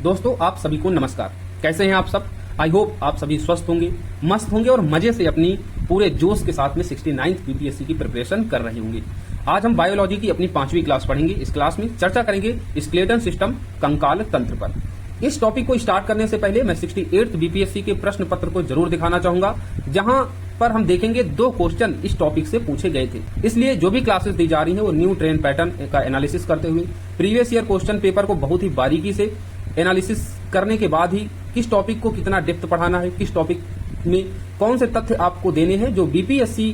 दोस्तों आप सभी को नमस्कार। कैसे हैं आप सब? आई होप आप सभी स्वस्थ होंगे, मस्त होंगे और मजे से अपनी पूरे जोश के साथ में 69th बीपीएससी की प्रिपरेशन कर रहे होंगे। आज हम बायोलॉजी की अपनी 5वीं क्लास पढ़ेंगे। इस क्लास में चर्चा करेंगे स्केलेटन सिस्टम कंकाल तंत्र पर। इस टॉपिक को स्टार्ट करने से पहले मैं 68th बीपीएससी के प्रश्न पत्र को जरूर दिखाना चाहूंगा, जहां पर हम देखेंगे 2 क्वेश्चन इस टॉपिक से पूछे गए थे। इसलिए जो भी क्लासेस दी जा रही हैं वो न्यू ट्रेंड पैटर्न का एनालिसिस करते हुए प्रीवियस ईयर क्वेश्चन पेपर को बहुत ही बारीकी से एनालिसिस करने के बाद ही किस टॉपिक को कितना डेप्थ पढ़ाना है, किस टॉपिक में कौन से तथ्य आपको देने हैं जो बीपीएससी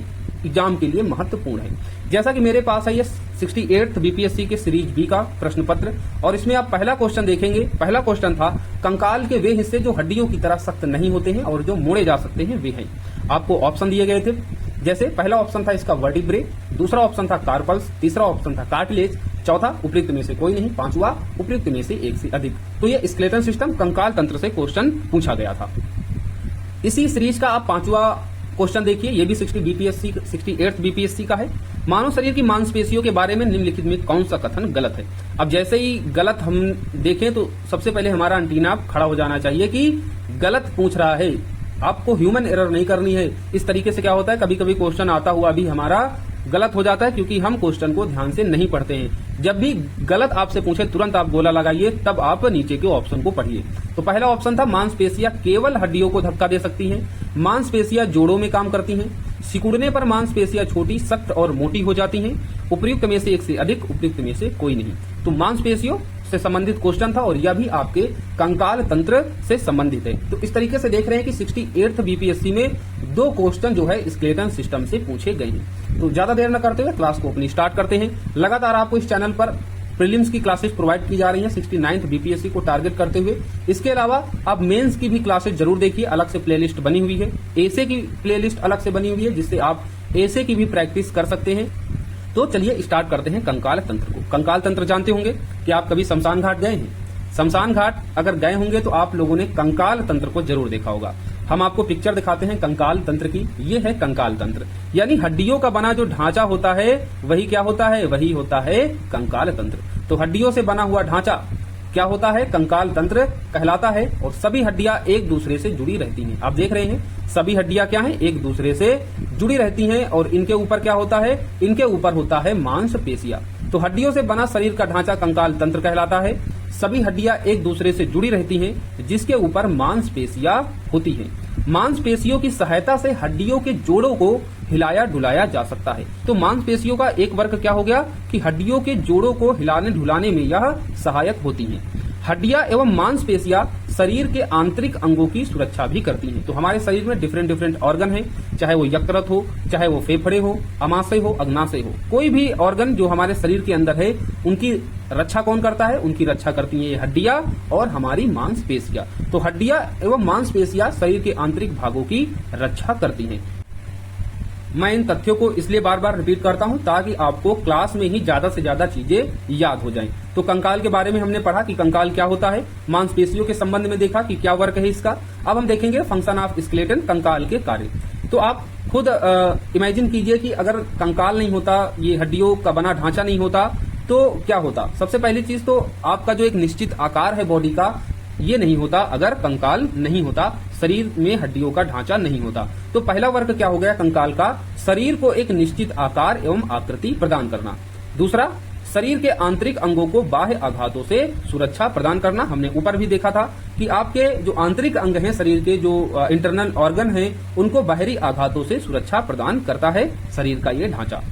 एग्जाम के लिए महत्वपूर्ण है। जैसा कि मेरे पास है ये 68th बीपीएससी के सीरीज बी का प्रश्न पत्र, और इसमें आप पहला क्वेश्चन देखेंगे। पहला क्वेश्चन था कंकाल के वे हिस्से जो हड्डियों की तरह सख्त नहीं होते हैं और जो मोड़े जा सकते हैं वे हैं। आपको ऑप्शन दिए गए थे, जैसे पहला ऑप्शन था इसका वर्टिब्रे, दूसरा ऑप्शन था कार्पल्स, तीसरा ऑप्शन था कार्टिलेज, चौथा उपयुक्त में से कोई नहीं, पांचवा उपयुक्त में से एक से अधिक। तो ये स्केलेटन सिस्टम कंकाल तंत्र से क्वेश्चन पूछा गया था। इसी सीरीज का आप 5वां क्वेश्चन देखिए, ये भी 68th बीपीएससी का है। मानव शरीर की मांसपेशियों के बारे में निम्नलिखित में कौन सा कथन गलत है? अब जैसे ही गलत हम देखें तो सबसे पहले हमारा एंटीना खड़ा हो जाना चाहिए कि गलत पूछ रहा है, आपको ह्यूमन एरर नहीं करनी है। इस तरीके से क्या होता है, कभी कभी क्वेश्चन आता हुआ भी हमारा गलत हो जाता है क्योंकि हम क्वेश्चन को ध्यान से नहीं पढ़ते हैं। जब भी गलत आपसे पूछे तुरंत आप गोला लगाइए, तब आप नीचे के ऑप्शन को पढ़िए। तो पहला ऑप्शन था मांसपेशियां केवल हड्डियों को धक्का दे सकती हैं, मांसपेशियां जोड़ों में काम करती हैं, सिकुड़ने पर मांसपेशियां छोटी, सख्त और मोटी हो जाती हैं, उपयुक्त में से एक से अधिक, उपयुक्त में से कोई नहीं। तो मांसपेशियों से संबंधित क्वेश्चन था और यह भी आपके कंकाल तंत्र से संबंधित है। तो इस तरीके से देख रहे हैं कि 68th बीपीएससी में 2 क्वेश्चन जो है स्केलेटन सिस्टम से पूछे गए हैं। तो ज्यादा देर न करते हुए क्लास को अपनी स्टार्ट करते हैं। लगातार आपको इस चैनल पर प्रीलिम्स की क्लासेस प्रोवाइड की जा रही हैं 69th बीपीएससी को टारगेट करते हुए। इसके अलावा आप मेंस की भी क्लासेस जरूर देखिए, अलग से प्लेलिस्ट बनी हुई है। एसे की प्लेलिस्ट अलग से बनी हुई है जिससे आप एसे की भी प्रैक्टिस कर सकते हैं। तो चलिए स्टार्ट करते हैं कंकाल तंत्र को। कंकाल तंत्र जानते होंगे कि आप कभी शमशान घाट गए हैं। शमशान घाट अगर गए होंगे तो आप लोगों ने कंकाल तंत्र को जरूर देखा होगा। हम आपको पिक्चर दिखाते हैं कंकाल तंत्र की। ये है कंकाल तंत्र, यानी हड्डियों का बना जो ढांचा होता है वही क्या होता है, वही होता है कंकाल तंत्र। तो हड्डियों से बना हुआ ढांचा क्या होता है, कंकाल तंत्र कहलाता है। और सभी हड्डियां एक दूसरे से जुड़ी रहती हैं। आप देख रहे हैं सभी हड्डियां क्या हैं, एक दूसरे से जुड़ी रहती हैं। और इनके ऊपर क्या होता है, इनके ऊपर होता है मांसपेशियां। तो हड्डियों से बना शरीर का ढांचा कंकाल तंत्र कहलाता है। सभी हड्डियां एक दूसरे से जुड़ी रहती हैं जिसके ऊपर मांसपेशियां होती हैं। मांसपेशियों की सहायता से हड्डियों के जोड़ों को हिलाया डुलाया जा सकता है। तो मांसपेशियों का एक वर्ग क्या हो गया कि हड्डियों के जोड़ों को हिलाने डुलाने में यह सहायक होती हैं। हड्डियां एवं मांसपेशियां शरीर के आंतरिक अंगों की सुरक्षा भी करती हैं। तो हमारे शरीर में डिफरेंट ऑर्गन हैं, चाहे वो यकृत हो, चाहे वो फेफड़े हो, अमाशय हो, अग्नाशय हो, कोई भी ऑर्गन जो हमारे शरीर के अंदर है उनकी रक्षा कौन करता है, उनकी रक्षा करती हैं ये हड्डियां और हमारी मांसपेशियां। तो हड्डियां एवं मांसपेशियां शरीर के आंतरिक भागों की रक्षा करती हैं। मैं इन तथ्यों को इसलिए बार बार रिपीट करता हूं ताकि आपको क्लास में ही ज्यादा से ज्यादा चीजें याद हो जाएं। तो कंकाल के बारे में हमने पढ़ा कि कंकाल क्या होता है, मांसपेशियों के संबंध में देखा कि क्या वर्क है इसका। अब हम देखेंगे फंक्शन ऑफ स्केलेटन, कंकाल के कार्य। तो आप खुद इमेजिन कीजिए कि अगर कंकाल नहीं होता, ये हड्डियों का बना ढांचा नहीं होता तो क्या होता। सबसे पहली चीज तो आपका जो एक निश्चित आकार है बॉडी का, ये नहीं होता अगर कंकाल नहीं होता, शरीर में हड्डियों का ढांचा नहीं होता। तो पहला वर्ग क्या हो गया कंकाल का, शरीर को एक निश्चित आकार एवं आकृति प्रदान करना। दूसरा, शरीर के आंतरिक अंगों को बाह्य आघातों से सुरक्षा प्रदान करना। हमने ऊपर भी देखा था कि आपके जो आंतरिक अंग हैं, शरीर के जो इंटरनल ऑर्गन हैं, उनको बाहरी आघातों से सुरक्षा प्रदान करता है शरीर का ये ढांचा।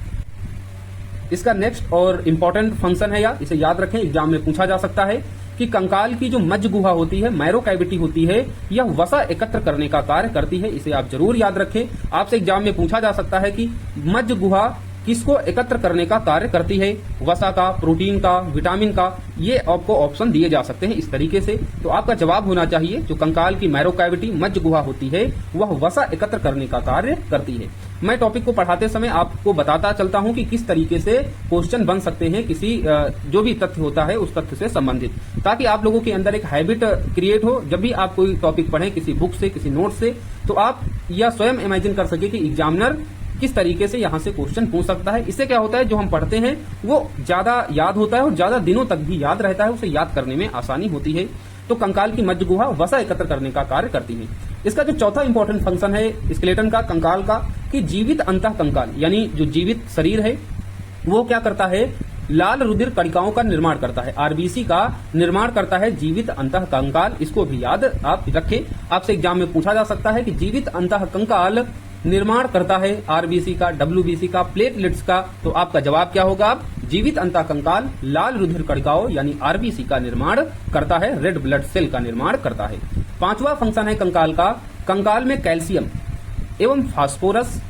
इसका नेक्स्ट और इम्पोर्टेंट फंक्शन है, या इसे याद रखें, एग्जाम में पूछा जा सकता है कि कंकाल की जो मज्ज गुहा होती है, मैरो कैविटी होती है, यह वसा एकत्र करने का कार्य करती है। इसे आप जरूर याद रखें। आपसे एग्जाम में पूछा जा सकता है कि मज्ज गुहा किसको एकत्र करने का कार्य करती है, वसा का, प्रोटीन का, विटामिन का। ये आपको ऑप्शन दिए जा सकते हैं इस तरीके से। तो आपका जवाब होना चाहिए जो कंकाल की मैरो कैविटी मज्ज गुहा होती है वह वसा एकत्र करने का कार्य करती है। मैं टॉपिक को पढ़ाते समय आपको बताता चलता हूं कि किस तरीके से क्वेश्चन बन सकते हैं किसी जो भी तथ्य होता है उस तथ्य से संबंधित, ताकि आप लोगों के अंदर एक हैबिट क्रिएट हो। जब भी आप कोई टॉपिक पढ़ें किसी बुक से, किसी नोट से, तो आप यह स्वयं इमेजिन कर सके कि एग्जामिनर किस तरीके से यहाँ से क्वेश्चन पूछ सकता है। इससे क्या होता है, जो हम पढ़ते हैं वो ज्यादा याद होता है और ज्यादा दिनों तक भी याद रहता है, उसे याद करने में आसानी होती है। तो कंकाल की मज्जा गुहा वसा एकत्र करने का कार्य करती है। इसका जो चौथा इंपॉर्टेंट फंक्शन है स्केलेटन का, कंकाल का, कि जीवित अंतः कंकाल यानी जो जीवित शरीर है वो क्या करता है, लाल रुधिर कणिकाओं का निर्माण करता है, आरबीसी का निर्माण करता है जीवित अंतः कंकाल। इसको भी याद आप रखें, आपसे एग्जाम में पूछा जा सकता है कि जीवित अंतः कंकाल निर्माण करता है आरबीसी का, डब्ल्यूबीसी का, प्लेटलेट्स का। तो आपका जवाब क्या होगा, जीवित अंतः कंकाल लाल रुधिर कणिकाओं यानी आरबीसी का निर्माण करता है, रेड ब्लड सेल का निर्माण करता है। पांचवा फंक्शन है कंकाल का, कंकाल में कैल्शियम एवं फास्फोरस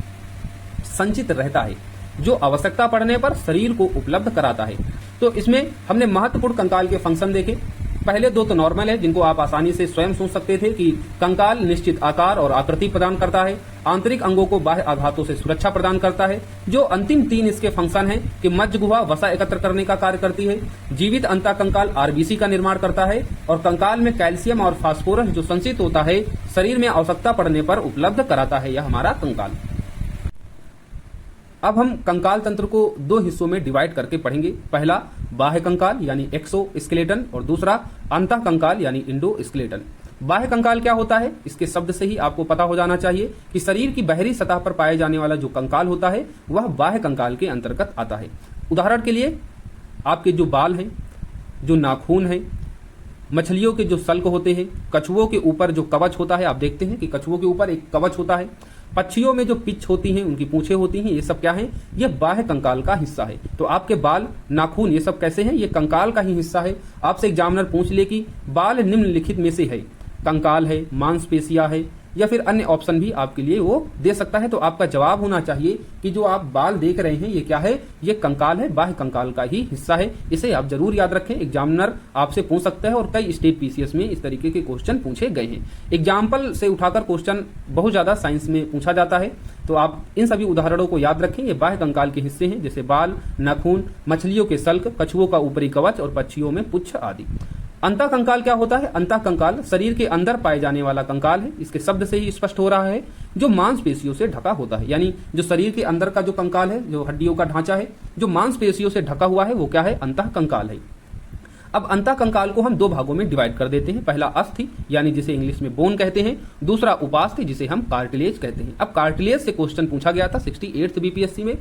संचित रहता है जो आवश्यकता पड़ने पर शरीर को उपलब्ध कराता है। तो इसमें हमने महत्वपूर्ण कंकाल के फंक्शन देखे। पहले दो तो नॉर्मल है जिनको आप आसानी से स्वयं सोच सकते थे कि कंकाल निश्चित आकार और आकृति प्रदान करता है, आंतरिक अंगों को बाह्य आघातों से सुरक्षा प्रदान करता है। जो अंतिम तीन इसके फंक्शन है कि मज्जा गुहा वसा एकत्र करने का कार्य करती है, जीवित अंतः कंकाल आरबीसी का निर्माण करता है और कंकाल में कैल्शियम और फास्फोरस जो संचित होता है शरीर में आवश्यकता पड़ने पर उपलब्ध कराता है, यह हमारा कंकाल। अब हम कंकाल तंत्र को दो हिस्सों में डिवाइड करके पढ़ेंगे। पहला बाह्य कंकाल यानी एक्सो स्केलेटन और दूसरा अंतः कंकाल यानी इंडो स्केलेटन। बाह्य कंकाल क्या होता है, इसके शब्द से ही आपको पता हो जाना चाहिए कि शरीर की बाहरी सतह पर पाए जाने वाला जो कंकाल होता है वह बाह्य कंकाल के अंतर्गत आता है। उदाहरण के लिए आपके जो बाल हैं, जो नाखून हैं, मछलियों के जो सल्क होते हैं, कछुओं के ऊपर जो कवच होता है, आप देखते हैं कि कछुओं के ऊपर एक कवच होता है, पक्षियों में जो पिच होती हैं, उनकी पूंछें होती हैं, ये सब क्या है, ये बाह्य कंकाल का हिस्सा है। तो आपके बाल, नाखून, ये सब कैसे हैं, ये कंकाल का ही हिस्सा है। आपसे एग्जामिनर पूछ ले कि बाल निम्नलिखित में से है, कंकाल है, मांसपेशियां है या फिर अन्य ऑप्शन भी आपके लिए वो दे सकता है। तो आपका जवाब होना चाहिए कि जो आप बाल देख रहे हैं ये क्या है, ये कंकाल है, बाह्य कंकाल का ही हिस्सा है। इसे आप जरूर याद रखें, एग्जामिनर आपसे पूछ सकता है और कई स्टेट पीसीएस में इस तरीके के क्वेश्चन पूछे गए हैं। एग्जाम्पल से उठाकर क्वेश्चन बहुत ज्यादा साइंस में पूछा जाता है, तो आप इन सभी उदाहरणों को याद रखें। ये बाह्य कंकाल के हिस्से हैं, जैसे बाल, नाखून, मछलियों के सल्क, कछुओं का ऊपरी कवच और पक्षियों में पुच्छ आदि। अंतः कंकाल क्या होता है, अंतः कंकाल शरीर के अंदर पाए जाने वाला कंकाल है। इसके शब्द से ही स्पष्ट हो रहा है, जो मांसपेशियों से ढका होता है, यानी जो शरीर के अंदर का जो कंकाल है, जो हड्डियों का ढांचा है, जो मांसपेशियों से ढका हुआ है, वो क्या है, अंतः कंकाल है। अब अंतः कंकाल को हम दो भागों में डिवाइड कर देते हैं। पहला अस्थि यानी जिसे इंग्लिश में बोन कहते हैं, दूसरा उपास्थि जिसे हम कार्टिलेज कहते हैं। अब कार्टिलेज से क्वेश्चन पूछा गया था 68th बीपीएससी में,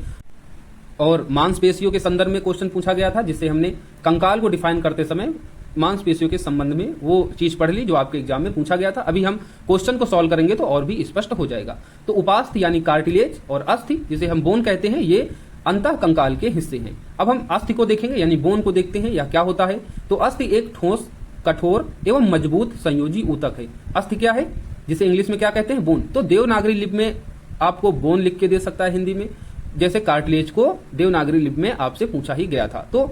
और मांसपेशियों के संदर्भ में क्वेश्चन पूछा गया था, जिससे हमने कंकाल को डिफाइन करते समय मांसपेशियों के संबंध में वो चीज पढ़ ली जो आपके एग्जाम में पूछा गया था। अभी हम क्वेश्चन को सॉल्व करेंगे तो और भी स्पष्ट हो जाएगा। तो उपास्थि यानी कार्टिलेज और अस्थि जिसे हम बोन कहते हैं, ये अंतः कंकाल के हिस्से हैं। अब हम अस्थि को देखेंगे यानी बोन को देखते हैं, या क्या होता है। तो अस्थि एक ठोस, कठोर एवं मजबूत संयोजी ऊतक है। अस्थि क्या है, जिसे इंग्लिश में क्या कहते हैं, बोन। तो देवनागरी लिपि में आपको बोन लिख के दे सकता है हिंदी में, जैसे कार्टिलेज को देवनागरी लिपि में आपसे पूछा ही गया था। तो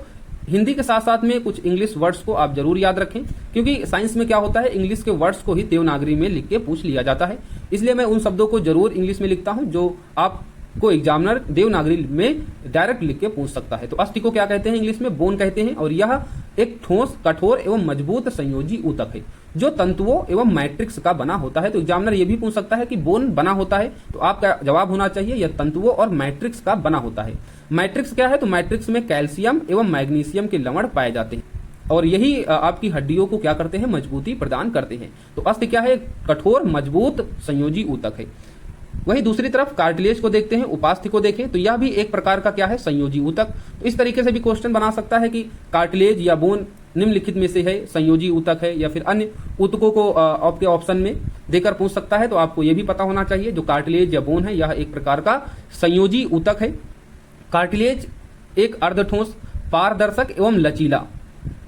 हिंदी के साथ साथ में कुछ इंग्लिश वर्ड्स को आप जरूर याद रखें, क्योंकि साइंस में क्या होता है, इंग्लिश के वर्ड्स को ही देवनागरी में लिख के पूछ लिया जाता है। इसलिए मैं उन शब्दों को जरूर इंग्लिश में लिखता हूं जो आपको एग्जामिनर देवनागरी में डायरेक्ट लिख के पूछ सकता है। तो अस्थि को क्या कहते हैं, इंग्लिश में बोन कहते हैं, और यह एक ठोस, कठोर एवं मजबूत संयोजी ऊतक है जो तंतुओं एवं मैट्रिक्स का बना होता है। तो एग्जामिनर ये भी पूछ सकता है कि बोन बना होता है, तो आपका जवाब होना चाहिए यह तंतुओं और मैट्रिक्स का बना होता है। मैट्रिक्स क्या है, तो मैट्रिक्स में कैल्शियम एवं मैग्नीशियम के लवण पाए जाते हैं, और यही आपकी हड्डियों को क्या करते हैं, मजबूती प्रदान करते हैं। तो अस्थि क्या है, कठोर मजबूत संयोजी ऊतक है। वही दूसरी तरफ कार्टिलेज को देखते हैं, उपास्थि को देखें, तो यह भी एक प्रकार का क्या है, संयोजी ऊतक। तो इस तरीके से भी क्वेश्चन बना सकता है कि कार्टिलेज या बोन निम्नलिखित में से है, संयोजी ऊतक है, या फिर अन्य ऊतकों को आपके ऑप्शन में देकर पूछ सकता है। तो आपको यह भी पता होना चाहिए जो कार्टिलेज या बोन है, यह एक प्रकार का संयोजी ऊतक है। कार्टिलेज एक अर्धठोस, पारदर्शक एवं लचीला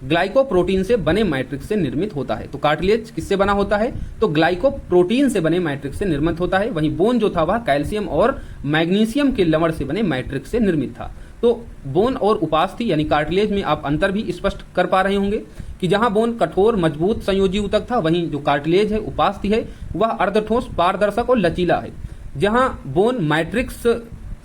ग्लाइकोप्रोटीन से बने मैट्रिक्स से निर्मित होता है। तो कार्टिलेज किससे बना होता है, तो ग्लाइकोप्रोटीन से बने मैट्रिक्स से निर्मित होता है। वहीं बोन जो था वह कैल्शियम और मैग्नीशियम के लवण से बने मैट्रिक्स से निर्मित था। तो बोन और उपास्थि यानी कार्टिलेज में आप अंतर भी स्पष्ट कर पा रहे होंगे कि जहां बोन कठोर मजबूत संयोजी ऊतक था, वहीं जो कार्टिलेज है, उपास्थि है, वह अर्धठोस, पारदर्शक और लचीला है। जहां बोन मैट्रिक्स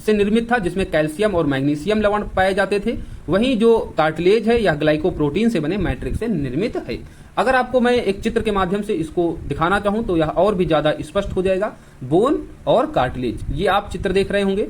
से निर्मित था, जिसमें कैल्शियम और मैग्नीशियम लवण पाए जाते थे। वहीं जो कार्टिलेज है यह ग्लाइकोप्रोटीन से बने मैट्रिक्स से निर्मित है। अगर आपको मैं एक चित्र के माध्यम से इसको दिखाना चाहूं तो यह और भी ज्यादा स्पष्ट हो जाएगा। बोन और कार्टिलेज, ये आप चित्र देख रहे होंगे।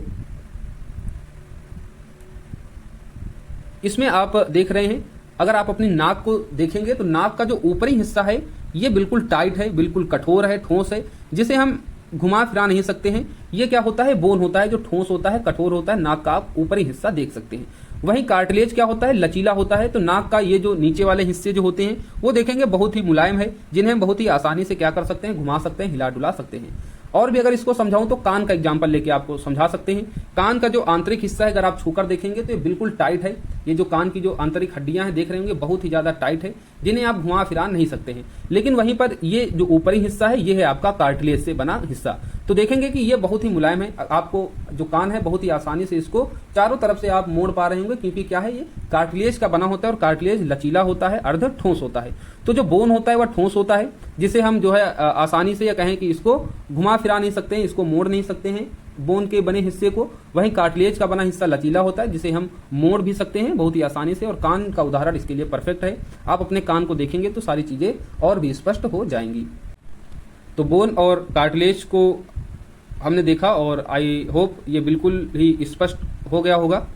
इसमें आप देख रहे हैं, अगर आप अपनी नाक को देखेंगे तो नाक का जो ऊपरी हिस्सा है ये बिल्कुल टाइट है, बिल्कुल कठोर है, ठोस है, जिसे हम घुमा फिरा नहीं सकते हैं। ये क्या होता है, बोन होता है, जो ठोस होता है, कठोर होता है। नाक का आप ऊपरी हिस्सा देख सकते हैं। वहीं कार्टिलेज क्या होता है, लचीला होता है। तो नाक का ये जो नीचे वाले हिस्से जो होते हैं वो देखेंगे बहुत ही मुलायम है, जिन्हें हम बहुत ही आसानी से क्या कर सकते हैं, घुमा सकते हैं, हिला डुला सकते हैं। और भी अगर इसको समझाऊं तो कान का एग्जांपल लेके आपको समझा सकते हैं। कान का जो आंतरिक हिस्सा है अगर आप छूकर देखेंगे तो ये बिल्कुल टाइट है। ये जो कान की जो आंतरिक हड्डियां हैं देख रहे होंगे बहुत ही ज्यादा टाइट है, जिन्हें आप घुमा फिरा नहीं सकते हैं। लेकिन वहीं पर ये जो ऊपरी हिस्सा है ये है आपका कार्टिलेज से बना हिस्सा। तो देखेंगे कि ये बहुत ही मुलायम है। आपको जो कान है बहुत ही आसानी से इसको चारों तरफ से आप मोड़ पा रहे होंगे, क्योंकि क्या है, ये कार्टिलेज का बना होता है और कार्टिलेज लचीला होता है, अर्ध ठोस होता है। तो जो बोन होता है वह ठोस होता है, जिसे हम जो है आसानी से या कहें कि इसको घुमा फिरा नहीं सकते हैं, इसको मोड़ नहीं सकते हैं बोन के बने हिस्से को। वहीं कार्टिलेज का बना हिस्सा लचीला होता है, जिसे हम मोड़ भी सकते हैं बहुत ही आसानी से। और कान का उदाहरण इसके लिए परफेक्ट है। आप अपने कान को देखेंगे तो सारी चीजें और भी स्पष्ट हो जाएंगी। तो बोन और कार्टिलेज को हमने देखा और आई होप ये बिल्कुल ही स्पष्ट हो गया होगा।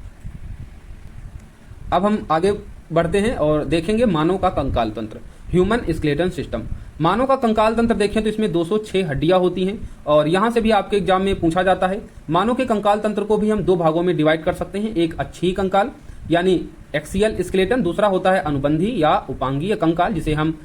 अब हम आगे बढ़ते हैं और देखेंगे मानव का कंकाल तंत्र, ह्यूमन स्केलेटन सिस्टम। मानव का कंकाल तंत्र देखें तो इसमें 206 हड्डियां होती हैं और यहां से भी आपके एग्जाम में पूछा जाता है। मानव के कंकाल तंत्र को भी हम दो भागों में डिवाइड कर सकते हैं। एक अक्षीय कंकाल यानी एक्सियल स्केलेटन, दूसरा होता है अनुबंधी या उपांगीय कंकाल, जिसे हम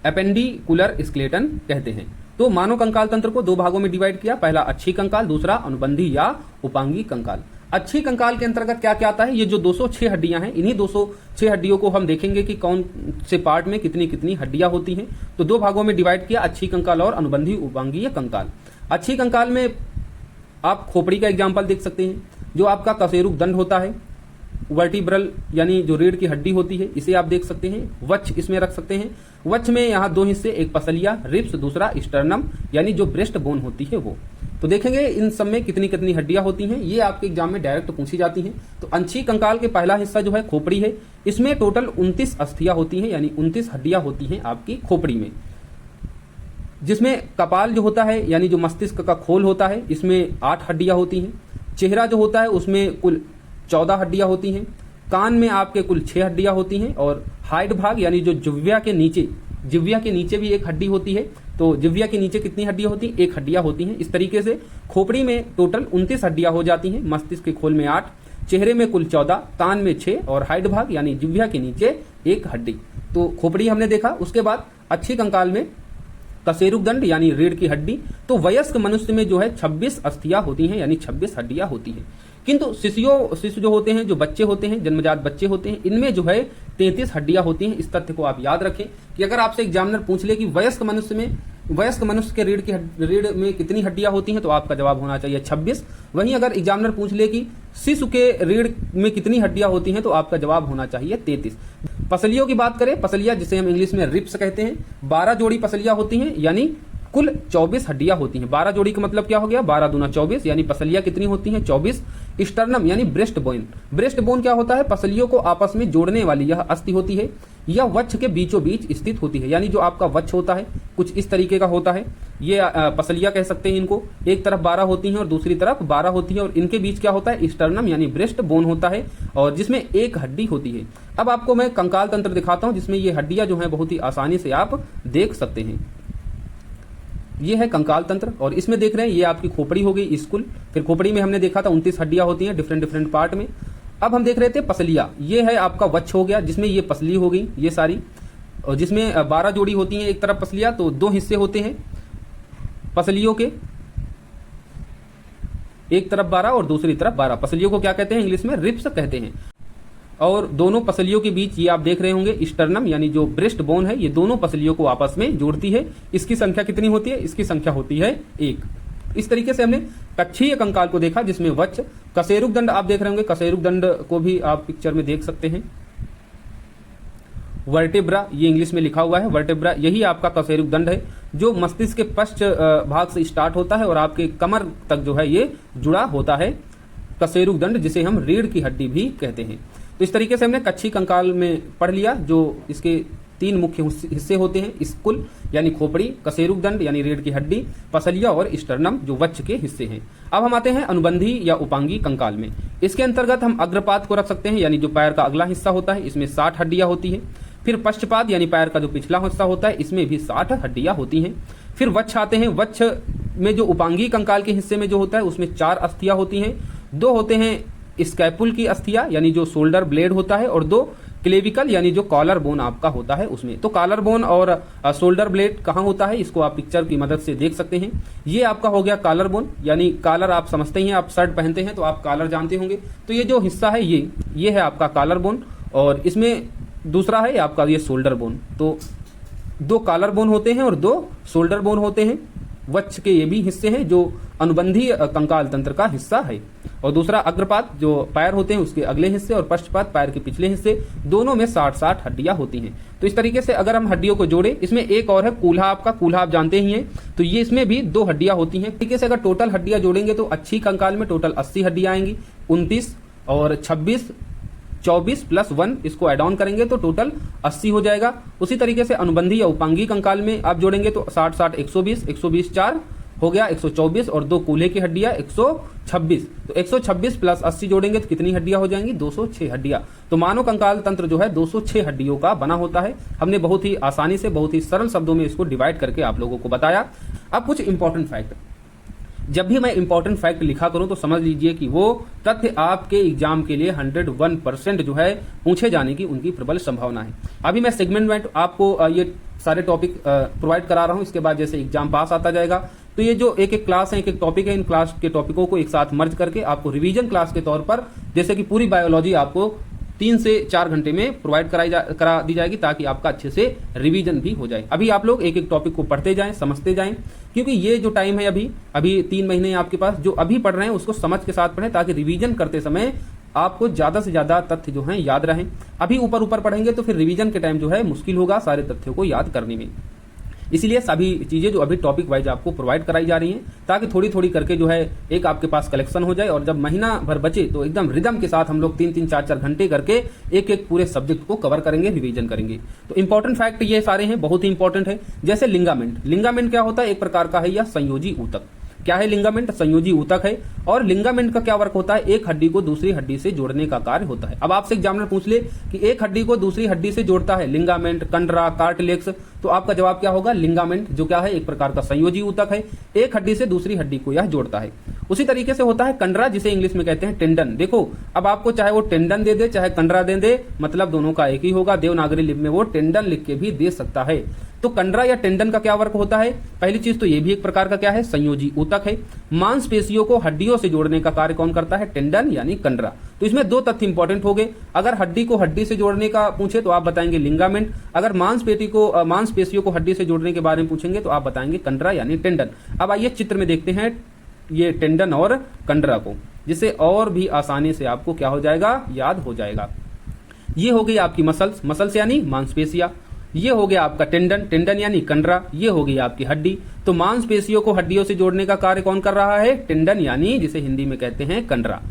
एपेंडिकुलर स्केलेटन कहते हैं। तो मानव कंकाल तंत्र को दो भागों में डिवाइड किया, पहला अक्षीय कंकाल, दूसरा अनुबंधी या उपांगीय कंकाल। अक्षीय कंकाल के अंतर्गत क्या क्या आता है, ये जो 206 हड्डियां हैं, इन्हीं 206 हड्डियों को हम देखेंगे कि कौन से पार्ट में कितनी कितनी हड्डियां होती हैं। तो दो भागों में डिवाइड किया, अक्षीय कंकाल और अनुबंधी उपांगीय कंकाल। अक्षीय कंकाल में आप खोपड़ी का एग्जाम्पल देख सकते हैं, जो आपका कशेरुक दंड होता है, वर्टिब्रल यानी जो रीढ़ की हड्डी होती है, इसे आप देख सकते हैं। वक्ष इसमें रख सकते हैं। वक्ष में यहाँ दो हिस्से, एक पसलिया रिब्स, दूसरा स्टर्नम यानी जो ब्रेस्ट बोन होती है वो। तो देखेंगे इन सब में कितनी कितनी हड्डियां होती हैं, ये आपके एग्जाम में डायरेक्ट पूछी जाती हैं। तो अक्षीय कंकाल के पहला हिस्सा जो है खोपड़ी है, इसमें टोटल 29 अस्थियां होती हैं, यानी 29 हड्डियां होती हैं आपकी खोपड़ी में। जिसमें कपाल जो होता है यानी जो मस्तिष्क का खोल होता है, इसमें 8 हड्डियां होती हैं। चेहरा जो होता है उसमें कुल 14 हड्डियां होती हैं। कान में आपके कुल 6 हड्डियां होती हैं और हाइड भाग यानी जो जिह्वा के नीचे भी एक हड्डी होती है। तो जिह्वा के नीचे कितनी हड्डियां होती हैं, 1 हड्डियां होती हैं। इस तरीके से खोपड़ी में टोटल 29 हड्डियां हो जाती हैं, मस्तिष्क के खोल में 8, चेहरे में कुल 14, कान में 6 और हाइड भाग यानी जिह्वा के नीचे 1 हड्डी। तो खोपड़ी हमने देखा। उसके बाद अक्षीय कंकाल में कशेरुक दंड यानी रीढ़ की हड्डी। तो वयस्क मनुष्य में जो है 26 अस्थियां होती हैं, यानी 26 हड्डियां होती हैं। किंतु शिशु जो होते हैं, जो बच्चे होते हैं, जन्मजात बच्चे होते हैं, इनमें जो है 33 हड्डियां होती हैं। इस तथ्य को आप याद रखें कि अगर आपसे एग्जामिनर पूछ ले कि वयस्क मनुष्य के रीढ़ में कितनी हड्डियां होती हैं, तो आपका जवाब होना चाहिए 26। वहीं अगर एग्जामिनर पूछ ले कि शिशु के रीढ़ में कितनी हड्डियां होती हैं, तो आपका जवाब होना चाहिए 33। पसलियों की बात करें, पसलियां जिसे हम इंग्लिश में रिब्स कहते हैं, 12 जोड़ी पसलियां होती हैं, यानी कुल 24 हड्डियां होती हैं। 12 जोड़ी का मतलब क्या हो गया, 12 दूना 24, यानी पसलियां कितनी होती हैं, 24। स्टर्नम यानी ब्रेस्ट बोन क्या होता है, पसलियों को आपस में जोड़ने वाली यह अस्थि होती है। यह वक्ष के बीचों बीच स्थित होती है, यानी जो आपका वक्ष होता है कुछ इस तरीके का होता है। ये पसलियां कह सकते हैं इनको। एक तरफ 12 होती हैं और दूसरी तरफ 12 होती है, और इनके बीच क्या होता है, स्टर्नम यानी ब्रेस्ट बोन होता है, और जिसमें 1 हड्डी होती है। अब आपको मैं कंकाल तंत्र दिखाता हूं, जिसमें ये हड्डियां जो है बहुत ही आसानी से आप देख सकते हैं। ये है कंकाल तंत्र और इसमें देख रहे हैं ये आपकी खोपड़ी हो गई स्कूल। फिर खोपड़ी में हमने देखा था 29 हड्डियां होती हैं डिफरेंट पार्ट में। अब हम देख रहे थे पसलिया, ये है आपका वक्ष हो गया, जिसमें ये पसली हो गई ये सारी, और जिसमें 12 जोड़ी होती हैं एक तरफ पसलियां। तो 2 हिस्से होते हैं पसलियों के, एक तरफ 12 और दूसरी तरफ 12। पसलियों को क्या कहते हैं, इंग्लिश में रिब्स कहते हैं। और दोनों पसलियों के बीच ये आप देख रहे होंगे स्टर्नम यानी जो ब्रेस्ट बोन है, ये दोनों पसलियों को आपस में जोड़ती है। इसकी संख्या कितनी होती है, इसकी संख्या होती है 1। इस तरीके से हमने कक्षीय कंकाल को देखा, जिसमें वक्ष, कशेरुक दंड आप देख रहे होंगे, कशेरुक दंड को भी आप पिक्चर में देख सकते हैं। वर्टेब्रा, ये इंग्लिश में लिखा हुआ है वर्टेब्रा, यही आपका कशेरुक दंड है जो मस्तिष्क के पश्च भाग से स्टार्ट होता है और आपके कमर तक जो है ये जुड़ा होता है कशेरुक दंड, जिसे हम रीढ़ की हड्डी भी कहते हैं। तो इस तरीके से हमने कच्छी कंकाल में पढ़ लिया, जो इसके 3 मुख्य हिस्से होते हैं, स्कुल यानी खोपड़ी, कशेरुक दंड यानी रीढ़ की हड्डी, पसलिया और स्टर्नम जो वक्ष के हिस्से हैं। अब हम आते हैं अनुबंधी या उपांगी कंकाल में। इसके अंतर्गत हम अग्रपाद को रख सकते हैं, यानी जो पैर का अगला हिस्सा होता है, इसमें 60 हड्डियां होती हैं। फिर पश्चपाद यानी पैर का जो पिछला हिस्सा होता है, इसमें भी 60 हड्डियां होती हैं। फिर वक्ष आते हैं, वक्ष में जो उपांगी कंकाल के हिस्से में जो होता है उसमें 4 अस्थियां होती हैं। 2 होते हैं स्कैपुल की अस्थियां यानी जो शोल्डर ब्लेड होता है, और 2 क्लेविकल यानी जो कॉलर बोन आपका होता है उसमें। तो कॉलर बोन और शोल्डर ब्लेड कहाँ होता है, इसको आप पिक्चर की मदद से देख सकते हैं। ये आपका हो गया कॉलर बोन, यानी कॉलर आप समझते ही हैं, आप शर्ट पहनते हैं तो आप कॉलर जानते होंगे। तो ये जो हिस्सा है ये है आपका कॉलर बोन, और इसमें दूसरा है आपका ये शोल्डर बोन। तो 2 कॉलर बोन होते हैं और 2 शोल्डर बोन होते हैं। वक्ष के ये भी हिस्से हैं जो अनुबंधी कंकाल तंत्र का हिस्सा है। और दूसरा अग्रपाद जो पैर होते हैं उसके अगले हिस्से, और पश्चपाद पैर के पिछले हिस्से, दोनों में 60-60 हड्डियां होती हैं। तो इस तरीके से अगर हम हड्डियों को जोड़े, इसमें एक और है कूल्हा, आपका कूल्हा आप जानते ही हैं, तो ये इसमें भी 2 हड्डियां होती हैं। तरीके से अगर टोटल हड्डियां जोड़ेंगे तो अच्छी कंकाल में टोटल 80 हड्डियां आएंगी। 29 और 26 24 प्लस 1 इसको एड ऑन करेंगे तो टोटल 80 हो जाएगा। उसी तरीके से अनुबंधी या उपांगी कंकाल में आप जोड़ेंगे तो 60-60 120 120 4 हो गया 124, और 2 कूल्हे की हड्डियां 126। तो 126 प्लस 80 जोड़ेंगे तो कितनी हड्डियां हो जाएंगी, 206 हड्डियां। तो मानव कंकाल तंत्र जो है 206 हड्डियों का बना होता है। हमने बहुत ही आसानी से, बहुत ही सरल शब्दों में इसको डिवाइड करके आप लोगों को बताया। अब कुछ इंपॉर्टेंट फैक्ट, जब भी मैं इंपॉर्टेंट फैक्ट लिखा करूं तो समझ लीजिए कि वो तथ्य आपके एग्जाम के लिए 101% जो है पूछे जाने की उनकी प्रबल संभावना है। अभी मैं सेगमेंट में आपको ये सारे टॉपिक प्रोवाइड करा रहा हूं, इसके बाद जैसे एग्जाम पास आता जाएगा तो ये जो एक एक क्लास है, एक एक टॉपिक है, इन क्लास के टॉपिकों को एक साथ मर्ज करके आपको रिवीजन क्लास के तौर पर, जैसे कि पूरी बायोलॉजी आपको 3 से 4 घंटे में प्रोवाइड करा दी जाएगी, ताकि आपका अच्छे से रिवीजन भी हो जाए। अभी आप लोग एक एक टॉपिक को पढ़ते जाएं, समझते जाएं, क्योंकि ये जो टाइम है अभी 3 महीने आपके पास, जो अभी पढ़ रहे हैं उसको समझ के साथ पढ़ें, ताकि रिवीजन करते समय आपको ज्यादा से ज्यादा तथ्य जो हैं याद रहें। अभी ऊपर पढ़ेंगे तो फिर रिवीजन के टाइम जो है मुश्किल होगा सारे तथ्यों को याद करने में। इसीलिए सभी चीजें जो अभी टॉपिक वाइज आपको प्रोवाइड कराई जा रही हैं, ताकि थोड़ी थोड़ी करके जो है एक आपके पास कलेक्शन हो जाए, और जब महीना भर बचे तो एकदम रिदम के साथ हम लोग 3-3 4-4 घंटे करके एक एक पूरे सब्जेक्ट को कवर करेंगे, रिवीजन करेंगे। तो इंपॉर्टेंट फैक्ट ये सारे हैं, बहुत ही इंपॉर्टेंट है। जैसे लिंगामेंट, लिंगामेंट क्या होता है, एक प्रकार का है या संयोजी ऊतक। क्या है लिंगामेंट, संयोजी ऊतक है। और लिंगामेंट का क्या वर्क होता है, एक हड्डी को दूसरी हड्डी से जोड़ने का कार्य होता है। अब आपसे एग्जामिनर पूछ ले कि एक हड्डी को दूसरी हड्डी से जोड़ता है लिंगामेंट, कंडरा, कार्टिलेक्स, तो आपका जवाब क्या होगा, लिंगामेंट, जो क्या है एक प्रकार का संयोजी ऊतक है, एक हड्डी से दूसरी हड्डी को यह जोड़ता है। उसी तरीके से होता है कंडरा, जिसे इंग्लिश में कहते हैं टेंडन। देखो अब आपको चाहे वो टेंडन दे दे चाहे कंडरा दे दे, मतलब दोनों का एक ही होगा। देवनागरी लिपि में वो टेंडन लिख के भी दे सकता है। तो कंडरा या टेंडन का क्या वर्क होता है, पहली चीज तो ये भी एक प्रकार का क्या है, संयोजी ऊतक है। मांसपेशियों को हड्डियों से जोड़ने का कार्य कौन करता है, टेंडन यानी कंडरा। तो इसमें 2 तथ्य इंपॉर्टेंट हो गए। अगर हड्डी को हड्डी से जोड़ने का पूछे तो आप बताएंगे लिंगामेंट, अगर मांसपेशियों को हड्डी से जोड़ने के बारे में पूछेंगे तो आप बताएंगे कंडरा यानी टेंडन। अब आइए चित्र में देखते हैं ये टेंडन और कंडरा को, जिससे और भी आसानी से आपको क्या हो जाएगा, याद हो जाएगा। ये हो गई आपकी मसल्स यानी मांसपेशियां, ये हो गया आपका टेंडन यानी कंडरा, ये हो गई आपकी हड्डी। तो मांसपेशियों को हड्डियों से जोड़ने का कार्य कौन कर रहा है, टेंडन यानी जिसे हिंदी में कहते हैं कंडरा।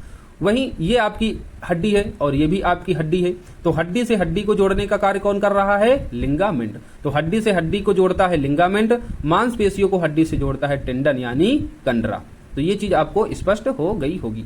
वहीं ये आपकी हड्डी है और ये भी आपकी हड्डी है, तो हड्डी से हड्डी को जोड़ने का कार्य कौन कर रहा है, लिंगामेंट। तो हड्डी से हड्डी को जोड़ता है लिंगामेंट, मांसपेशियों को हड्डी से जोड़ता है टेंडन यानी कंडरा। तो ये चीज आपको स्पष्ट हो गई होगी।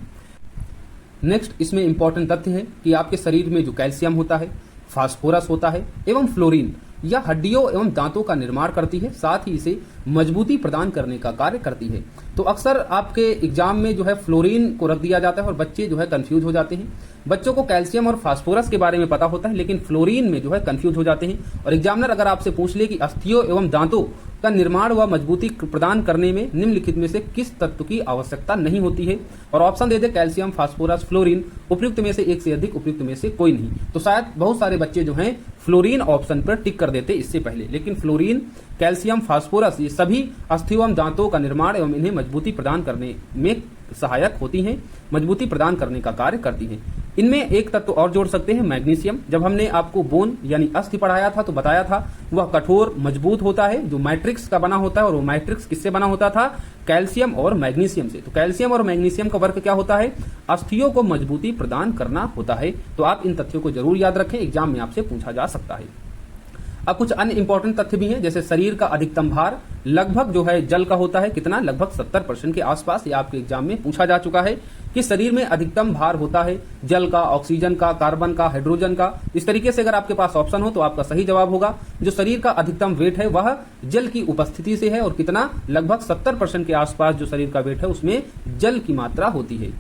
नेक्स्ट इसमें इंपॉर्टेंट तथ्य है कि आपके शरीर में जो कैल्शियम होता है, फास्फोरस होता है एवं फ्लोरीन या हड्डियों एवं दांतों का निर्माण करती है, साथ ही इसे मजबूती प्रदान करने का कार्य करती है। तो अक्सर आपके एग्जाम में जो है फ्लोरीन को रख दिया जाता है और बच्चे जो है कंफ्यूज हो जाते हैं। बच्चों को कैल्शियम और फास्फोरस के बारे में पता होता है, लेकिन फ्लोरीन में जो है कंफ्यूज हो जाते हैं। और एग्जामिनर अगर आपसे पूछ ले कि अस्थियों एवं दांतों का निर्माण व मजबूती प्रदान करने में निम्नलिखित में से किस तत्व की आवश्यकता नहीं होती है, और ऑप्शन दे दे कैल्शियम, फास्फोरस, फ्लोरीन, उपयुक्त में से एक से अधिक, उपयुक्त में से कोई नहीं, तो शायद बहुत सारे बच्चे जो हैं फ्लोरीन ऑप्शन पर टिक कर देते इससे पहले। लेकिन फ्लोरीन, कैल्शियम, फास्फोरस ये सभी अस्थियों एवं दांतों का निर्माण एवं इन्हें मजबूती प्रदान करने में सहायक होती हैं, मजबूती प्रदान करने का कार्य करती हैं। इनमें एक तत्व और जोड़ सकते हैं, मैग्नीशियम। जब हमने आपको बोन यानी अस्थि पढ़ाया था तो बताया था वह कठोर मजबूत होता है, जो मैट्रिक्स का बना होता है, और वो मैट्रिक्स किससे बना होता था? कैल्शियम और मैग्नीशियम से। तो कैल्शियम और मैग्नीशियम का वर्क क्या होता है? अस्थियों को मजबूती प्रदान करना होता है। तो आप इन तथ्यों को जरूर याद रखें, एग्जाम में आपसे पूछा जा सकता है। अब कुछ अन्य इंपॉर्टेंट तथ्य भी हैं, जैसे शरीर का अधिकतम भार लगभग जो है जल का होता है, कितना? लगभग 70% के आसपास। ये आपके एग्जाम में पूछा जा चुका है कि शरीर में अधिकतम भार होता है जल का, ऑक्सीजन का, कार्बन का, हाइड्रोजन का। इस तरीके से अगर आपके पास ऑप्शन हो तो आपका सही जवाब होगा जो शरीर का अधिकतम वेट है वह जल की उपस्थिति से है, और कितना? लगभग 70% के आसपास जो शरीर का वेट है उसमें जल की मात्रा होती है।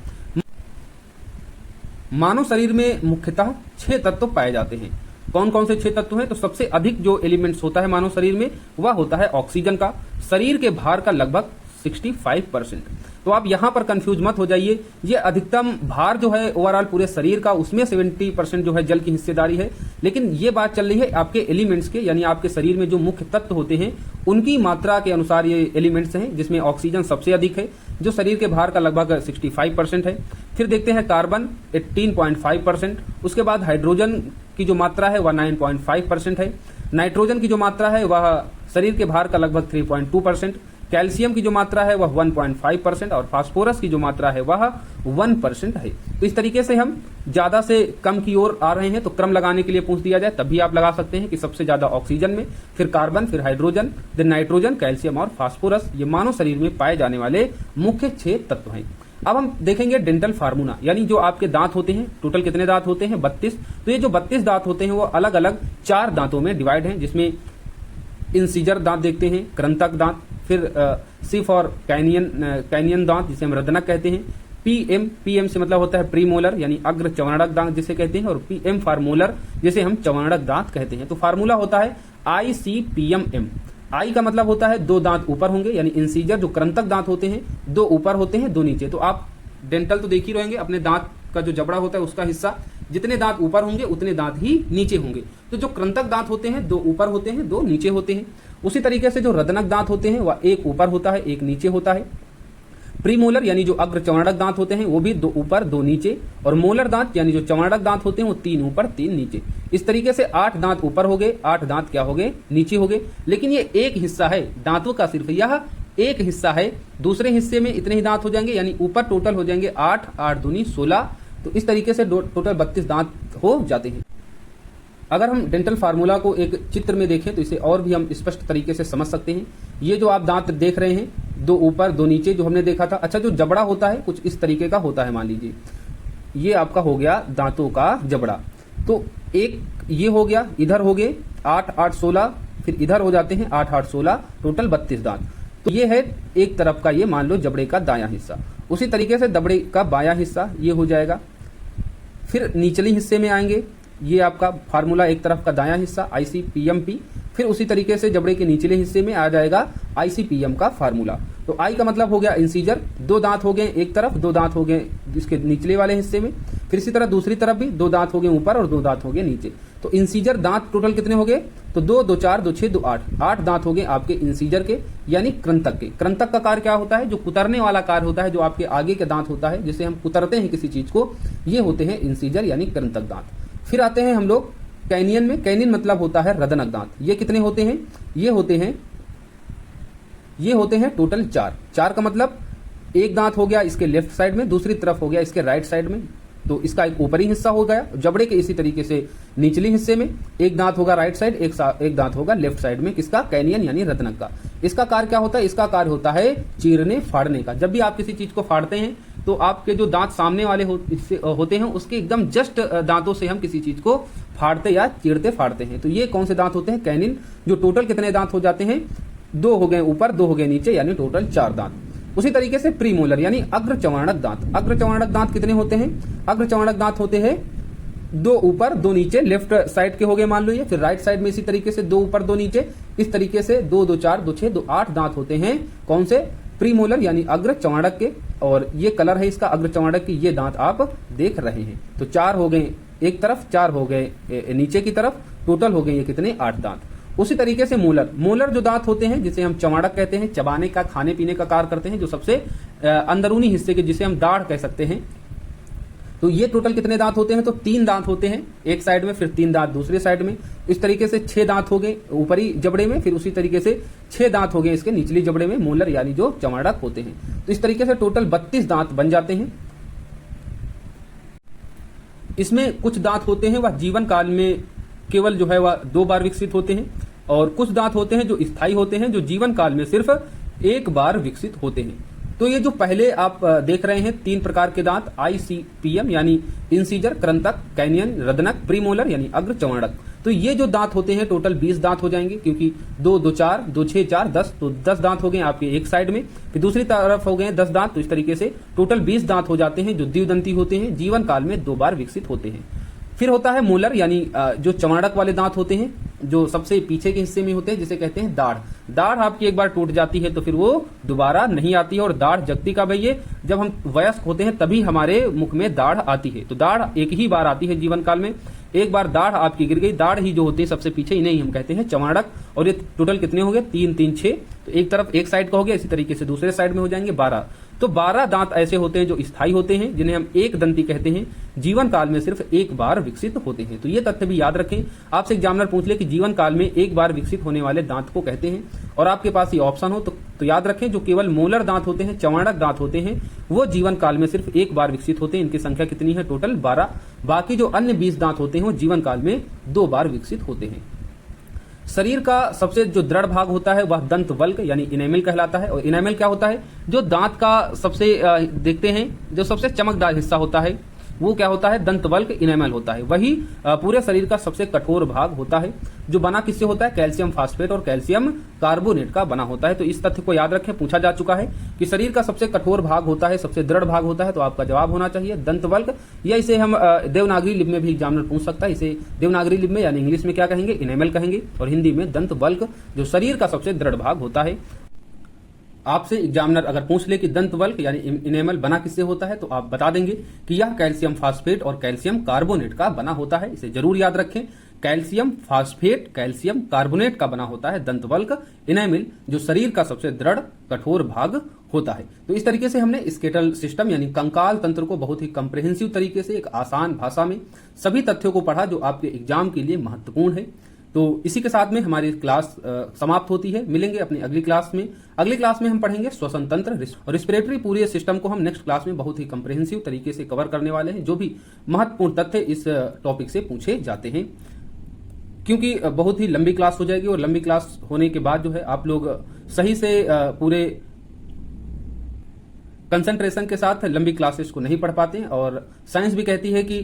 मानव शरीर में मुख्यतः 6 तत्व पाए जाते हैं। कौन कौन से 6 तत्व हैं? तो सबसे अधिक जो एलिमेंट्स होता है मानव शरीर में वह होता है ऑक्सीजन का, शरीर के भार का लगभग 65%। तो आप यहां पर कंफ्यूज मत हो जाइए, ये अधिकतम भार जो है ओवरऑल पूरे शरीर का, उसमें 70% जो है जल की हिस्सेदारी है। लेकिन ये बात चल रही है आपके एलिमेंट्स के, यानी आपके शरीर में जो मुख्य तत्व होते हैं उनकी मात्रा के अनुसार ये एलिमेंट्स हैं, जिसमें ऑक्सीजन सबसे अधिक है जो शरीर के भार का लगभग 65% है। फिर देखते हैं कार्बन 18.5%, उसके बाद हाइड्रोजन की जो मात्रा है वह 9.5% है, नाइट्रोजन की जो मात्रा है वह शरीर के भार का लगभग 3.2%, कैल्शियम की जो मात्रा है वह 1.5% और फास्फोरस की जो मात्रा है वह 1% है। तो इस तरीके से हम ज्यादा से कम की ओर आ रहे हैं, तो क्रम लगाने के लिए पूछ दिया जाए तब भी आप लगा सकते हैं कि सबसे ज्यादा ऑक्सीजन में, फिर कार्बन, फिर हाइड्रोजन, फिर नाइट्रोजन, कैल्शियम और फास्फोरस। ये मानव शरीर में पाए जाने वाले मुख्य 6 तत्व हैं। अब हम देखेंगे डेंटल फार्मूला, यानी जो आपके दांत होते हैं, टोटल कितने दांत होते हैं? 32। तो ये जो 32 दांत होते हैं वो अलग अलग 4 दांतों में डिवाइड हैं, जिसमें इंसीजर दांत देखते हैं, कृंतक दांत, फिर सी फॉर कैनियन दांत जिसे हम रदनक कहते हैं, पीएम से मतलब होता है प्रीमोलर यानी अग्र चवर्णक दांत जिसे कहते हैं, और पीएम फार्मोलर जिसे हम चवर्णक दांत कहते हैं। तो फार्मूला होता है ICPMM। आई का मतलब होता है 2 दांत ऊपर होंगे, यानी इंसीजर जो कृंतक दांत होते हैं 2 ऊपर होते हैं 2 नीचे। तो आप डेंटल तो देख ही रहेंगे, अपने दांत का जो जबड़ा होता है उसका हिस्सा, जितने दांत ऊपर होंगे उतने दांत ही नीचे होंगे। तो जो कृंतक दांत होते हैं 2 ऊपर होते हैं 2 नीचे होते हैं। उसी तरीके से जो रदनक दांत होते हैं वह 1 ऊपर होता है 1 नीचे होता है। प्रीमोलर यानी जो अग्र चवर्णक दांत होते हैं वो भी 2 ऊपर 2 नीचे, और मोलर दांत यानी जो चवर्णक दांत होते हैं वो 3 ऊपर 3 नीचे। इस तरीके से 8 दांत ऊपर हो गए, 8 दांत क्या हो गए? नीचे हो गए। लेकिन ये एक हिस्सा है दांतों का, सिर्फ यह एक हिस्सा है। दूसरे हिस्से में इतने ही दांत हो जाएंगे, यानी ऊपर टोटल हो जाएंगे 8, 8 दूनी 16। तो इस तरीके से टोटल 32 दांत हो जाते हैं। अगर हम डेंटल फार्मूला को एक चित्र में देखें तो इसे और भी हम स्पष्ट तरीके से समझ सकते हैं। ये जो आप दांत देख रहे हैं 2 ऊपर 2 नीचे जो हमने देखा था, अच्छा जो जबड़ा होता है कुछ इस तरीके का होता है। मान लीजिए ये आपका हो गया दांतों का जबड़ा, तो एक ये हो गया, इधर हो गए 8, 8, 16, फिर इधर हो जाते हैं 8, 8, 16, टोटल 32 दांत। तो ये है एक तरफ का, ये मान लो जबड़े का दायां हिस्सा। उसी तरीके से दबड़े का बायां हिस्सा ये हो जाएगा। फिर निचले हिस्से में आएंगे, ये आपका फार्मूला एक तरफ का दायां हिस्सा ICPMP। फिर उसी तरीके से जबड़े के निचले हिस्से में आ जाएगा ICPM का फार्मूला। तो आई का मतलब हो गया इंसीजर, 2 दांत हो गए एक तरफ, 2 दांत हो गए इसके निचले वाले हिस्से में। फिर इसी तरह दूसरी तरफ भी 2 दांत हो गए ऊपर और 2 दांत हो गए नीचे। तो इंसीजर दांत टोटल कितने हो गए? तो 2, 2, 4, 2, 6, 2, 8, 8 दांत हो गए आपके इंसीजर के, यानी कृंतक के। कृंतक का कार्य क्या होता है? जो कुतरने वाला कार्य होता है, जो आपके आगे के दांत होता है जिसे हम कुतरते हैं किसी चीज को, ये होते हैं इंसीजर यानी कृंतक दांत। फिर आते हैं हम लोग कैनियन में। कैनियन मतलब होता है रदनक दांत। ये कितने होते हैं? ये होते हैं टोटल 4। 4 का मतलब एक दांत हो गया इसके लेफ्ट साइड में, दूसरी तरफ हो गया इसके राइट साइड में। तो इसका एक ऊपरी हिस्सा हो गया जबड़े के, इसी तरीके से निचले हिस्से में एक दांत होगा राइट साइड, एक दांत होगा लेफ्ट साइड में, किसका? कैनियन यानी रदनक का। इसका कार्य क्या होता है? इसका कार्य होता है चीरने फाड़ने का। जब भी आप किसी चीज को फाड़ते हैं तो आपके जो दांत सामने वाले होते हैं उसके एकदम जस्ट दांतों से हम किसी चीज को फाड़ते या चीरते फाड़ते हैं। तो ये कौन से दांत होते हैं? कैनिन। जो टोटल कितने दांत हो जाते हैं? 2 हो गए ऊपर 2 हो गए नीचे, यानी टोटल 4 दांत। उसी तरीके से प्रीमोलर यानी अग्र चवर्णक दांत। अग्र चवर्णक दांत कितने होते हैं? अग्र चवर्णक दांत होते हैं 2 ऊपर 2 नीचे, लेफ्ट साइड के हो गए मान लो ये। फिर राइट साइड में इसी तरीके से 2 ऊपर 2 नीचे, इस तरीके से 2, 2, 4, 2, 6, 2, 8 दांत होते हैं। कौन से? प्रीमोलर यानी अग्र चवर्णक के। और ये कलर है इसका अग्र चवर्णक की, ये दांत आप देख रहे हैं। तो 4 हो गए एक तरफ, 4 हो गए नीचे की तरफ, टोटल हो गए ये कितने? 8 दांत। उसी तरीके से मोलर, मोलर जो दांत होते हैं जिसे हम चवाड़क कहते हैं, चबाने का, खाने पीने का कार्य करते हैं, जो सबसे अंदरूनी हिस्से के, जिसे हम दाढ़ कह सकते हैं। तो ये टोटल कितने दांत होते हैं? तो 3 दांत होते हैं एक साइड में, फिर 3 दांत दूसरे साइड में। इस तरीके से 6 दांत हो गए ऊपरी जबड़े में, फिर उसी तरीके से 6 दांत हो गए इसके निचली जबड़े में, मोलर यानी जो चवाड़क होते हैं। तो इस तरीके से टोटल 32 दांत बन जाते हैं। इसमें कुछ दांत होते हैं वह जीवन काल में केवल जो है वह 2 बार विकसित होते हैं, और कुछ दांत होते हैं जो स्थायी होते हैं, जो जीवन काल में सिर्फ 1 बार विकसित होते हैं। तो ये जो पहले आप देख रहे हैं 3 प्रकार के दांत, ICPM यानी इंसीजर, कृंतक, कैनियन, रदनक, प्रीमोलर यानी अग्र चवाड़क। तो ये जो दांत होते हैं टोटल 20 दांत हो जाएंगे, क्योंकि 2 2 4 2 6 4 10, तो 10 दांत हो गए आपके एक साइड में, फिर दूसरी तरफ हो गए 10 दांत। तो इस तरीके से टोटल 20 दांत हो जाते हैं, जो द्विदंती होते हैं, जीवन काल में 2 बार विकसित होते हैं। फिर होता है मोलर यानी जो चवाड़क वाले दांत होते हैं, जो सबसे पीछे के हिस्से में होते हैं, जिसे कहते हैं दाढ़। दाढ़ आपकी एक बार टूट जाती है तो फिर वो दोबारा नहीं आती है, और दाढ़ जगती का भैया जब हम वयस्क होते हैं तभी हमारे मुख में दाढ़ आती है। तो दाढ़ एक ही बार आती है जीवन काल में। एक बार दाढ़ आपकी गिर गई, दाढ़ ही जो होती है सबसे पीछे, इन्हें ही हम कहते हैं चवाड़क। और ये टोटल कितने हो गए? 3 3 6। तो एक तरफ एक साइड का हो गया, इसी तरीके से दूसरे साइड में हो जाएंगे 12। तो 12 दांत ऐसे होते हैं जो स्थायी होते हैं, जिन्हें हम एक दंती कहते हैं, जीवन काल में सिर्फ 1 बार विकसित होते हैं। तो ये तथ्य भी याद रखें। आपसे एग्जामिनर पूछ ले कि जीवन काल में 1 बार विकसित होने वाले दांत को कहते हैं, और आपके पास ये ऑप्शन हो तो याद रखें, जो केवल मोलर दांत होते हैं, चवाड़क दांत होते हैं, वो जीवन काल में सिर्फ 1 बार विकसित होते हैं। इनकी संख्या कितनी है? टोटल 12। बाकी जो अन्य 20 दांत होते हैं वो जीवन काल में 2 बार विकसित होते हैं। शरीर का सबसे जो दृढ़ भाग होता है वह दंत वल्क यानी इनेमल कहलाता है। और इनेमल क्या होता है? जो दांत का सबसे देखते हैं जो सबसे चमकदार हिस्सा होता है वो क्या होता है? दंत वल्क इनेमल होता है। वही पूरे शरीर का सबसे कठोर भाग होता है, जो बना किससे होता है? कैल्शियम फास्फेट और कैल्शियम कार्बोनेट का बना होता है। तो इस तथ्य को याद रखें, पूछा जा चुका है कि शरीर का सबसे कठोर भाग होता है, सबसे दृढ़ भाग होता है। तो आपका जवाब होना चाहिए दंत वल्क, या इसे हम देवनागरी लिपि में भी एग्जामिनर पूछ सकता है। इसे देवनागरी लिपि में यानी इंग्लिश में क्या कहेंगे? इनेमल कहेंगे, और हिंदी में दंत वल्क, जो शरीर का सबसे दृढ़ भाग होता है। आपसे एग्जामिनर अगर पूछ ले कि दंत वल्क यानी इनेमल बना किससे होता है, तो आप बता देंगे कि यह कैल्शियम फास्फेट और कैल्शियम कार्बोनेट का बना होता है। इसे जरूर याद रखें, कैल्शियम फास्फेट कैल्शियम कार्बोनेट का बना होता है दंत वल्क इनेमल, जो शरीर का सबसे दृढ़ कठोर भाग होता है। तो इस तरीके से हमने स्केटल सिस्टम यानी कंकाल तंत्र को बहुत ही कंप्रिहेंसिव तरीके से एक आसान भाषा में सभी तथ्यों को पढ़ा, जो आपके एग्जाम के लिए महत्वपूर्ण है। तो इसी के साथ में हमारी क्लास समाप्त होती है। मिलेंगे अपनी अगली क्लास में। अगली क्लास में हम पढ़ेंगे श्वसन तंत्र और रिस्पिरेटरी पूरे सिस्टम को हम नेक्स्ट क्लास में बहुत ही कंप्रिहेंसिव तरीके से कवर करने वाले हैं, जो भी महत्वपूर्ण तथ्य इस टॉपिक से पूछे जाते हैं। क्योंकि बहुत ही लंबी क्लास हो जाएगी, और लंबी क्लास होने के बाद जो है आप लोग सही से पूरे कंसंट्रेशन के साथ लंबी क्लासेस को नहीं पढ़ पाते हैं। और साइंस भी कहती है कि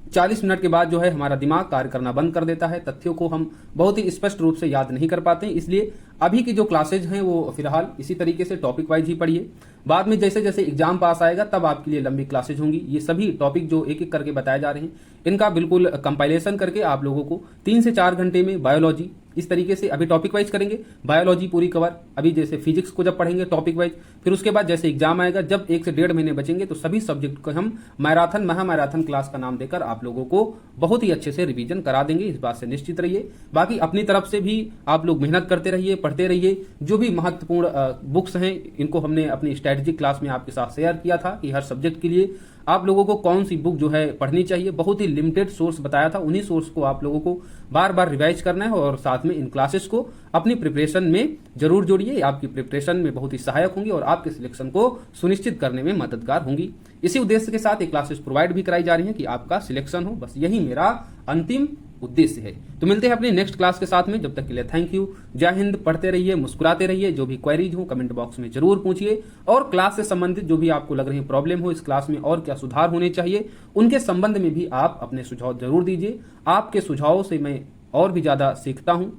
40 मिनट के बाद जो है हमारा दिमाग कार्य करना बंद कर देता है, तथ्यों को हम बहुत ही स्पष्ट रूप से याद नहीं कर पाते हैं। इसलिए अभी की जो क्लासेज हैं वो फिलहाल इसी तरीके से टॉपिक वाइज ही पढ़िए। बाद में जैसे जैसे एग्जाम पास आएगा तब आपके लिए लंबी क्लासेज होंगी। ये सभी टॉपिक जो एक एक करके बताए जा रहे हैं, इनका बिल्कुल कंपाइलेशन करके आप लोगों को 3 से 4 घंटे में बायोलॉजी इस तरीके से अभी टॉपिक वाइज करेंगे, बायोलॉजी पूरी कवर। अभी जैसे फिजिक्स को जब पढ़ेंगे टॉपिक वाइज, फिर उसके बाद जैसे एग्जाम आएगा, जब 1 से 1.5 महीने बचेंगे तो सभी सब्जेक्ट को हम मैराथन महामैराथन क्लास का नाम देकर आप लोगों को बहुत ही अच्छे से रिवीजन करा देंगे। इस बात से निश्चित रहिए। बाकी अपनी तरफ से भी आप लोग मेहनत करते रहिए, पढ़ते रहिए। जो भी महत्वपूर्ण बुक्स हैं इनको हमने अपनी स्ट्रेटेजिक क्लास में आपके साथ शेयर किया था कि हर सब्जेक्ट के लिए आप लोगों को कौन सी बुक जो है पढ़नी चाहिए। बहुत ही लिमिटेड सोर्स बताया था, उन्हीं सोर्स को आप लोगों को बार बार रिवाइज करना है, और साथ में इन क्लासेस को अपनी प्रिपरेशन में जरूर जोड़िए। आपकी प्रिपरेशन में बहुत ही सहायक होंगी और आपके सिलेक्शन को सुनिश्चित करने में मददगार होंगी। इसी उद्देश्य के साथ ये क्लासेस प्रोवाइड भी कराई जा रही हैं कि आपका सिलेक्शन हो, बस यही मेरा अंतिम उद्देश्य है। तो मिलते हैं अपनी नेक्स्ट क्लास के साथ में। जब तक के लिए थैंक यू, जय हिंद। पढ़ते रहिए, मुस्कुराते रहिए। जो भी क्वेरीज हो कमेंट बॉक्स में जरूर पूछिए, और क्लास से संबंधित जो भी आपको लग रही प्रॉब्लम हो, इस क्लास में और क्या सुधार होने चाहिए, उनके संबंध में भी आप अपने सुझाव जरूर दीजिए। आपके सुझावों से मैं और भी ज्यादा सीखता हूं,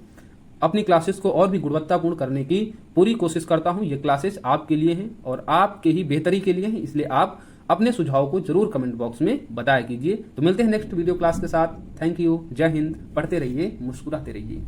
अपनी क्लासेस को और भी गुणवत्तापूर्ण करने की पूरी कोशिश करता हूं। ये क्लासेस आपके लिए हैं और आपके ही बेहतरी के लिए हैं, इसलिए आप अपने सुझाव को जरूर कमेंट बॉक्स में बताया कीजिए। तो मिलते हैं नेक्स्ट वीडियो क्लास के साथ। थैंक यू, जय हिंद। पढ़ते रहिए, मुस्कुराते रहिए।